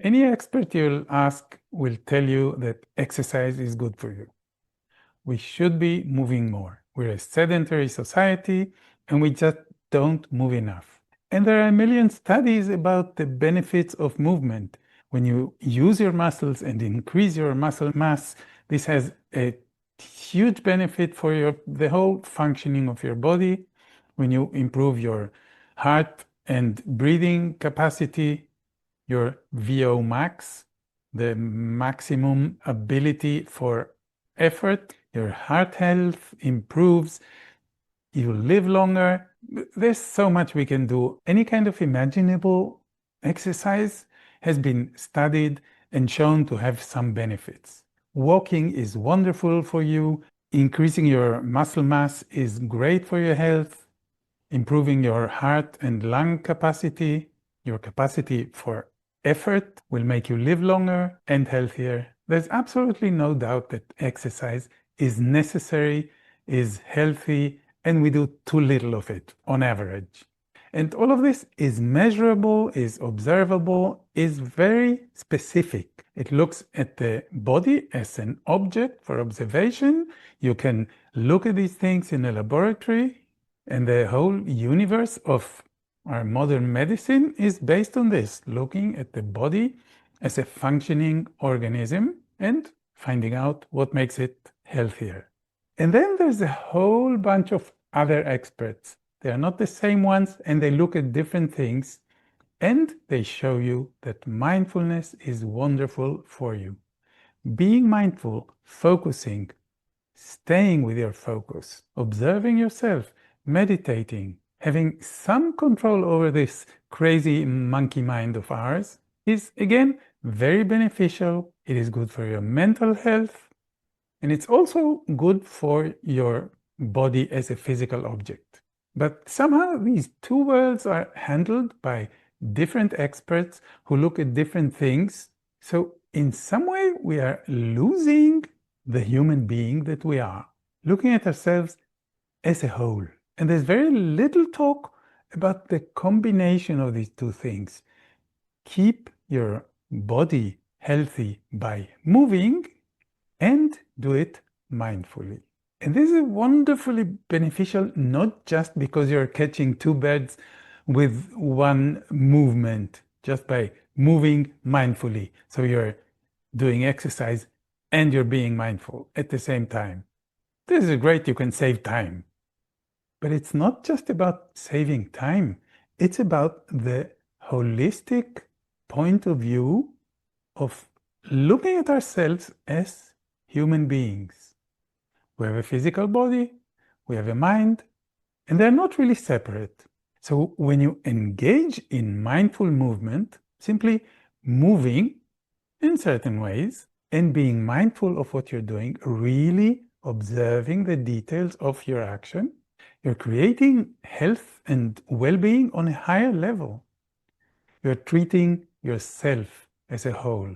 Any expert you'll ask will tell you that exercise is good for you. We should be moving more. We're a sedentary society and we just don't move enough. And there are a million studies about the benefits of movement. When you use your muscles and increase your muscle mass, this has a huge benefit for the whole functioning of your body. When you improve your heart and breathing capacity, your VO max, the maximum ability for effort, your heart health improves, you live longer. There's so much we can do. Any kind of imaginable exercise has been studied and shown to have some benefits. Walking is wonderful for you. Increasing your muscle mass is great for your health. Improving your heart and lung capacity, your capacity for effort will make you live longer and healthier. There's absolutely no doubt that exercise is necessary, is healthy, and we do too little of it on average. And all of this is measurable, is observable, is very specific. It looks at the body as an object for observation. You can look at these things in a laboratory, and the whole universe of our modern medicine is based on this, looking at the body as a functioning organism and finding out what makes it healthier. And then there's a whole bunch of other experts. They are not the same ones and they look at different things and they show you that mindfulness is wonderful for you. Being mindful, focusing, staying with your focus, observing yourself, meditating, having some control over this crazy monkey mind of ours is, again, very beneficial. It is good for your mental health, and it's also good for your body as a physical object. But somehow these two worlds are handled by different experts who look at different things. So in some way, we are losing the human being that we are, looking at ourselves as a whole. And there's very little talk about the combination of these two things. Keep your body healthy by moving and do it mindfully. And this is wonderfully beneficial, not just because you're catching two birds with one movement, just by moving mindfully. So you're doing exercise and you're being mindful at the same time. This is great, you can save time. But it's not just about saving time. It's about the holistic point of view of looking at ourselves as human beings. We have a physical body, we have a mind, and they're not really separate. So when you engage in mindful movement, simply moving in certain ways and being mindful of what you're doing, really observing the details of your action, you're creating health and well-being on a higher level. You're treating yourself as a whole.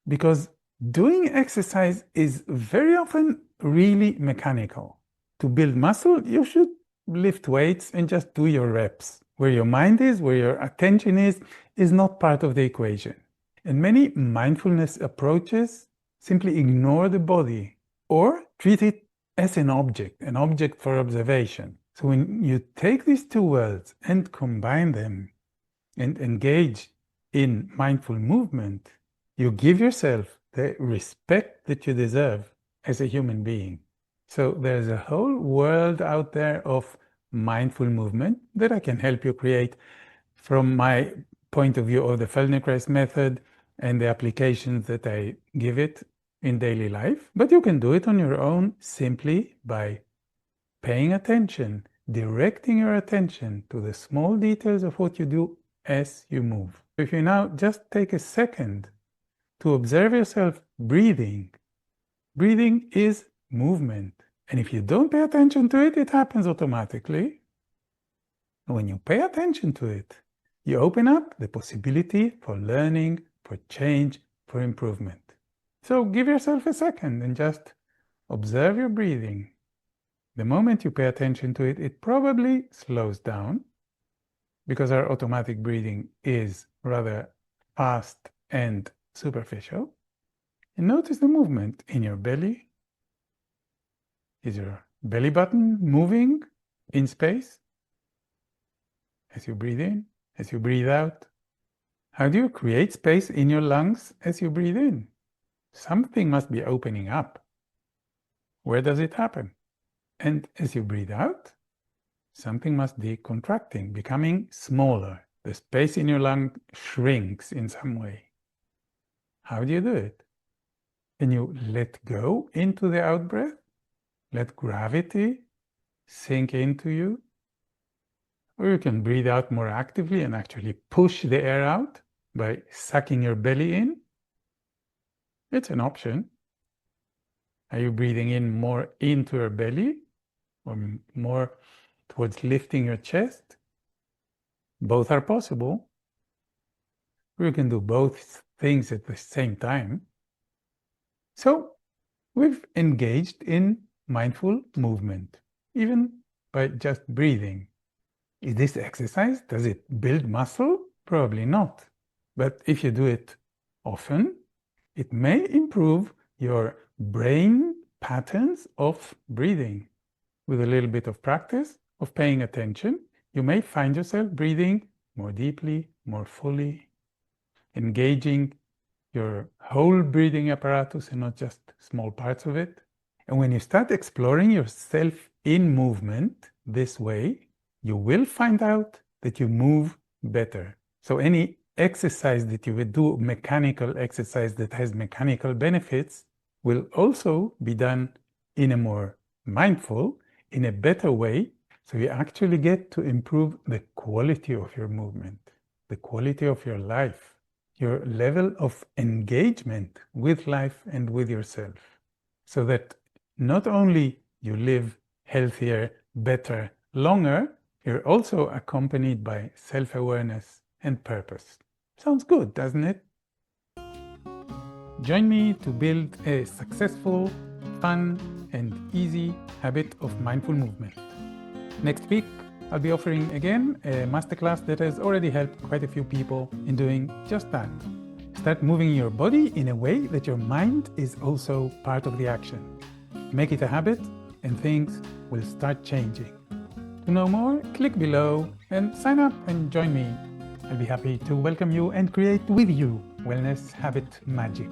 Because doing exercise is very often really mechanical. To build muscle, you should lift weights and just do your reps. Where your mind is, where your attention is not part of the equation. And many mindfulness approaches simply ignore the body or treat it as an object for observation. So when you take these two worlds and combine them and engage in mindful movement, you give yourself the respect that you deserve as a human being. So there's a whole world out there of mindful movement that I can help you create from my point of view of the Feldenkrais method and the applications that I give it in daily life. But you can do it on your own simply by paying attention, directing your attention to the small details of what you do as you move. If you now just take a second to observe yourself breathing, breathing is movement. And if you don't pay attention to it, it happens automatically. And when you pay attention to it, you open up the possibility for learning, for change, for improvement. So give yourself a second and just observe your breathing. The moment you pay attention to it, it probably slows down because our automatic breathing is rather fast and superficial. And notice the movement in your belly. Is your belly button moving in space as you breathe in, as you breathe out? How do you create space in your lungs as you breathe in? Something must be opening up. Where does it happen? And as you breathe out, something must be contracting, becoming smaller. The space in your lung shrinks in some way. How do you do it? Can you let go into the out-breath? Let gravity sink into you? Or you can breathe out more actively and actually push the air out by sucking your belly in. It's an option. Are you breathing in more into your belly or more towards lifting your chest? Both are possible. You can do both things at the same time. So we've engaged in mindful movement, even by just breathing. Is this exercise, does it build muscle? Probably not. But if you do it often, it may improve your brain patterns of breathing. With a little bit of practice, of paying attention, you may find yourself breathing more deeply, more fully, engaging your whole breathing apparatus and not just small parts of it. And when you start exploring yourself in movement this way, you will find out that you move better. So any exercise that you would do, mechanical exercise that has mechanical benefits, will also be done in a more mindful, in a better way. So you actually get to improve the quality of your movement, the quality of your life, your level of engagement with life and with yourself. So that not only you live healthier, better, longer, you're also accompanied by self-awareness and purpose. Sounds good, doesn't it? Join me to build a successful, fun, and easy habit of mindful movement. Next week, I'll be offering again a masterclass that has already helped quite a few people in doing just that. Start moving your body in a way that your mind is also part of the action. Make it a habit and things will start changing. To know more, click below and sign up and join me. I'll be happy to welcome you and create with you wellness habit magic.